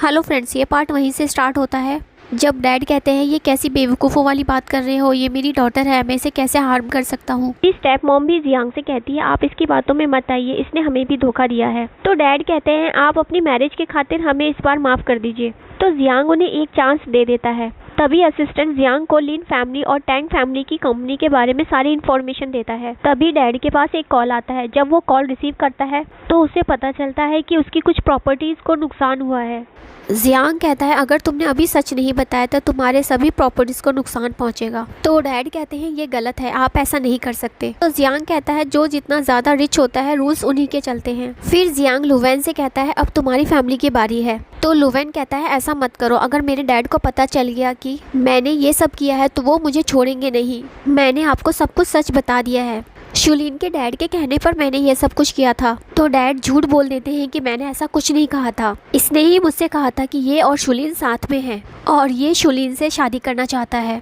Hello friends, ये part वहीं से स्टार्ट होता है जब डैड कहते हैं ये कैसी बेवकूफ़ों वाली बात कर रहे हो, ये मेरी डॉटर है, मैं इसे कैसे हार्म कर सकता हूँ। स्टेप मॉम भी जियांग से कहती है आप इसकी बातों में मत आइए, इसने हमें भी धोखा दिया है। तो डैड कहते हैं आप अपनी मैरिज के खातिर हमें इस बार माफ़ कर दीजिए। तो जियांग उन्हें एक चांस दे देता है। तभी असिस्टेंट जियांग को लिन फैमिली और टैंग फैमिली की कंपनी के बारे में सारी इन्फॉर्मेशन देता है। तभी डैड के पास एक कॉल आता है। जब वो कॉल रिसीव करता है तो उसे पता चलता है कि उसकी कुछ प्रॉपर्टीज को नुकसान हुआ है। जियांग कहता है अगर तुमने अभी सच नहीं बताया तो तुम्हारे सभी प्रॉपर्टीज को नुकसान पहुंचेगा। तो डैड कहते हैं ये गलत है, आप ऐसा नहीं कर सकते। तो जियांग कहता है जो जितना ज्यादा रिच होता है रूल्स उन्हीं के चलते हैं। फिर जियांग लुवेन से कहता है अब तुम्हारी फैमिली की बारी है। तो लुवेन कहता है ऐसा मत करो, अगर मेरे डैड को पता चल गया कि मैंने ये सब किया है तो वो मुझे छोड़ेंगे नहीं। मैंने आपको सब कुछ सच बता दिया है। शुलिन के डैड के कहने पर मैंने ये सब कुछ किया था। तो डैड झूठ बोल देते हैं कि मैंने ऐसा कुछ नहीं कहा था, इसने ही मुझसे कहा था कि ये और शुलिन साथ में है और ये शुलिन से शादी करना चाहता है।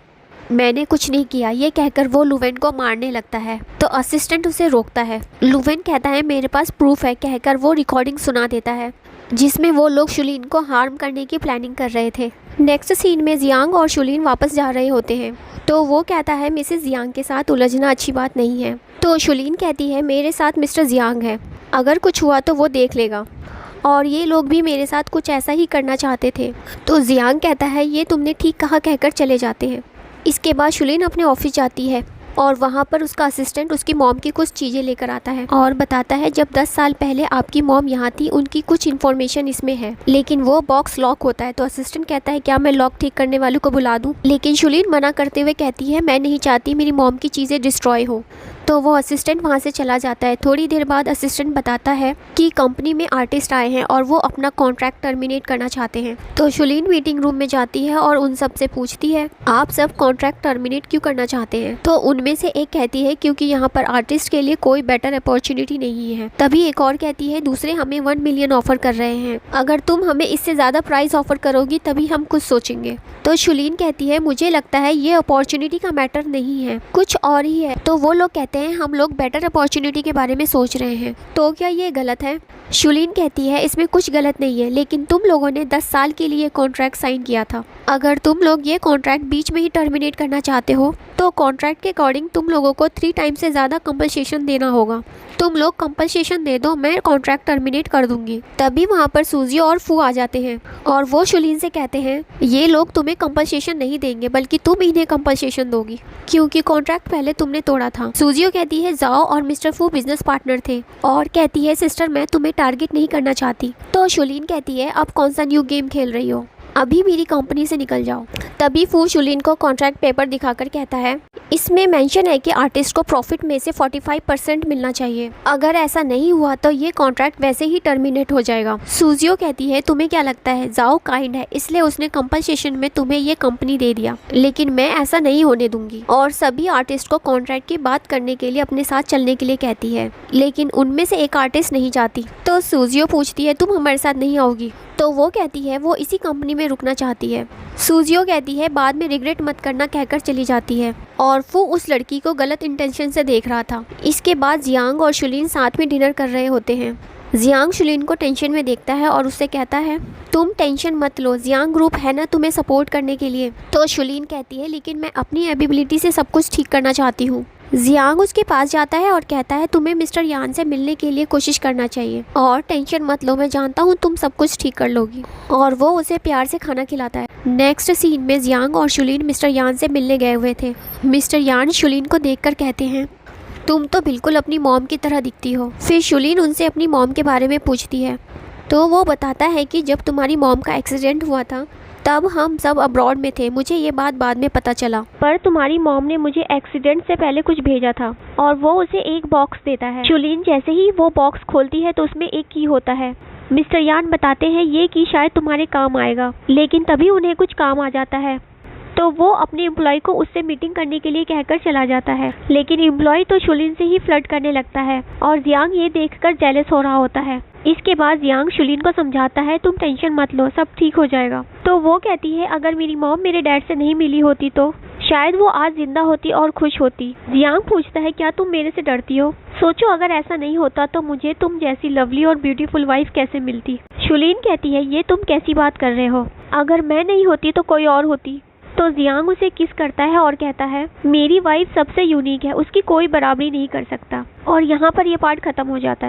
मैंने कुछ नहीं किया, ये कहकर वो लुवेन को मारने लगता है। तो असिस्टेंट उसे रोकता है। लुवेन कहता है मेरे पास प्रूफ है, कहकर वो रिकॉर्डिंग सुना देता है जिसमें वो लोग शुलिन को हार्म करने की प्लानिंग कर रहे थे। नेक्स्ट सीन में जियांग और शुलिन वापस जा रहे होते हैं। तो वो कहता है मिसेस जियांग के साथ उलझना अच्छी बात नहीं है। तो शुलिन कहती है मेरे साथ मिस्टर जियांग है, अगर कुछ हुआ तो वो देख लेगा और ये लोग भी मेरे साथ कुछ ऐसा ही करना चाहते थे। तो जियांग कहता है ये तुमने ठीक कहा, कहकर चले जाते हैं। इसके बाद शुलिन अपने ऑफिस जाती है और वहाँ पर उसका असिस्टेंट उसकी मॉम की कुछ चीज़ें लेकर आता है और बताता है जब 10 साल पहले आपकी मॉम यहाँ थी उनकी कुछ इन्फॉर्मेशन इसमें है, लेकिन वो बॉक्स लॉक होता है। तो असिस्टेंट कहता है क्या मैं लॉक ठीक करने वालों को बुला दूँ, लेकिन शुलिन मना करते हुए कहती है मैं नहीं चाहती मेरी मॉम की चीज़ें डिस्ट्रॉय हो। तो वो असिस्टेंट वहाँ से चला जाता है। थोड़ी देर बाद असिस्टेंट बताता है कि कंपनी में आर्टिस्ट आए हैं और वो अपना कॉन्ट्रैक्ट टर्मिनेट करना चाहते हैं। तो शुलिन मीटिंग रूम में जाती है और उन सब से पूछती है आप सब कॉन्ट्रैक्ट टर्मिनेट क्यों करना चाहते हैं। तो उनमें से एक कहती है क्योंकि यहाँ पर आर्टिस्ट के लिए कोई बेटर अपॉर्चुनिटी नहीं है। तभी एक और कहती है दूसरे हमें 1 मिलियन ऑफर कर रहे हैं, अगर तुम हमें इससे ज़्यादा प्राइस ऑफर करोगी तभी हम कुछ सोचेंगे। तो शुलिन कहती है मुझे लगता है ये अपॉर्चुनिटी का मैटर नहीं है, कुछ और ही है। तो वो लोग कहते हैं हम लोग बेटर अपॉर्चुनिटी के बारे में सोच रहे हैं, तो क्या ये गलत है। शुलिन कहती है इसमें कुछ गलत नहीं है, लेकिन तुम लोगों ने 10 साल के लिए कॉन्ट्रैक्ट साइन किया था। अगर तुम लोग ये कॉन्ट्रैक्ट बीच में ही टर्मिनेट करना चाहते हो तो कॉन्ट्रैक्ट के अकॉर्डिंग तुम लोगों को 3 टाइम से ज़्यादा कंपनसेशन देना होगा। तुम लोग कंपनसेशन दे दो, मैं कॉन्ट्रैक्ट टर्मिनेट कर दूंगी। तभी वहाँ पर सूजी और फू आ जाते हैं और वो शुलिन से कहते हैं ये लोग तुम्हें कंपनसेशन नहीं देंगे बल्कि तुम इन्हें कंपनसेशन दोगी क्योंकि कॉन्ट्रैक्ट पहले तुमने तोड़ा था। सूजियो कहती है जाओ और मिस्टर फू बिजनेस पार्टनर थे और कहती है सिस्टर मैं तुम्हें टारगेट नहीं करना चाहती। तो शुलिन कहती है अब कौन सा न्यू गेम खेल रही हो, अभी मेरी कंपनी से निकल जाओ। तभी फू शुलिन को कॉन्ट्रैक्ट पेपर दिखाकर कहता है इसमें मेंशन है कि आर्टिस्ट को प्रॉफिट में से 45% मिलना चाहिए, अगर ऐसा नहीं हुआ तो ये कॉन्ट्रैक्ट वैसे ही टर्मिनेट हो जाएगा। सूजियो कहती है तुम्हें क्या लगता है जाओ काइंड है इसलिए उसने कंपनसेशन में तुम्हें ये कंपनी दे दिया, लेकिन मैं ऐसा नहीं होने दूंगी। और सभी आर्टिस्ट को कॉन्ट्रैक्ट की बात करने के लिए अपने साथ चलने के लिए कहती है, लेकिन उनमें से एक आर्टिस्ट नहीं चाहती। तो सूजियो पूछती है तुम हमारे साथ नहीं आओगी। तो वो कहती है वो इसी कंपनी में रुकना चाहती है। सूजियो कहती है बाद में रिग्रेट मत करना, कहकर चली जाती है और वो उस लड़की को गलत इंटेंशन से देख रहा था। इसके बाद जियांग और शुलिन साथ में डिनर कर रहे होते हैं। जियांग शुलिन को टेंशन में देखता है और उससे कहता है तुम टेंशन मत लो, जियांग ग्रुप है ना तुम्हें सपोर्ट करने के लिए। तो शुलिन कहती है लेकिन मैं अपनी एबिलिटी से सब कुछ ठीक करना चाहती हूँ। जियांग उसके पास जाता है और कहता है तुम्हें मिस्टर यान से मिलने के लिए कोशिश करना चाहिए और टेंशन मत लो, मैं जानता हूँ तुम सब कुछ ठीक कर लोगी। और वो उसे प्यार से खाना खिलाता है। नेक्स्ट सीन में जियांग और शुलिन मिस्टर यान से मिलने गए हुए थे। मिस्टर यान शुलिन को देखकर कहते हैं तुम तो बिल्कुल अपनी मॉम की तरह दिखती हो। फिर शुलिन उनसे अपनी मॉम के बारे में पूछती है तो वो बताता है कि जब तुम्हारी मॉम का एक्सीडेंट हुआ था तब हम सब अब्रॉड में थे, मुझे ये बात बाद में पता चला, पर तुम्हारी मॉम ने मुझे एक्सीडेंट से पहले कुछ भेजा था और वो उसे एक बॉक्स देता है। शुलिन जैसे ही वो बॉक्स खोलती है तो उसमें एक की होता है। मिस्टर यान बताते हैं ये की शायद तुम्हारे काम आएगा, लेकिन तभी उन्हें कुछ काम आ जाता है तो वो अपने एम्प्लॉय को उससे मीटिंग करने के लिए कहकर चला जाता है, लेकिन एम्प्लॉय तो शुलिन से ही फ्लर्ट करने लगता है और जियांग ये देखकर जेलस हो रहा होता है। इसके बाद जियांग शुलिन को समझाता है तुम टेंशन मत लो, सब ठीक हो जाएगा। तो वो कहती है अगर मेरी मॉम मेरे डैड से नहीं मिली होती तो शायद वो आज जिंदा होती और खुश होती। जियांग पूछता है क्या तुम मेरे से डरती हो? सोचो अगर ऐसा नहीं होता तो मुझे तुम जैसी लवली और ब्यूटीफुल वाइफ कैसे मिलती। शुलिन कहती है ये तुम कैसी बात कर रहे हो, अगर मैं नहीं होती तो कोई और होती। तो जियांग उसे किस करता है और कहता है मेरी वाइफ सबसे यूनिक है, उसकी कोई बराबरी नहीं कर सकता। और यहाँ पर ये पार्ट खत्म हो जाता है।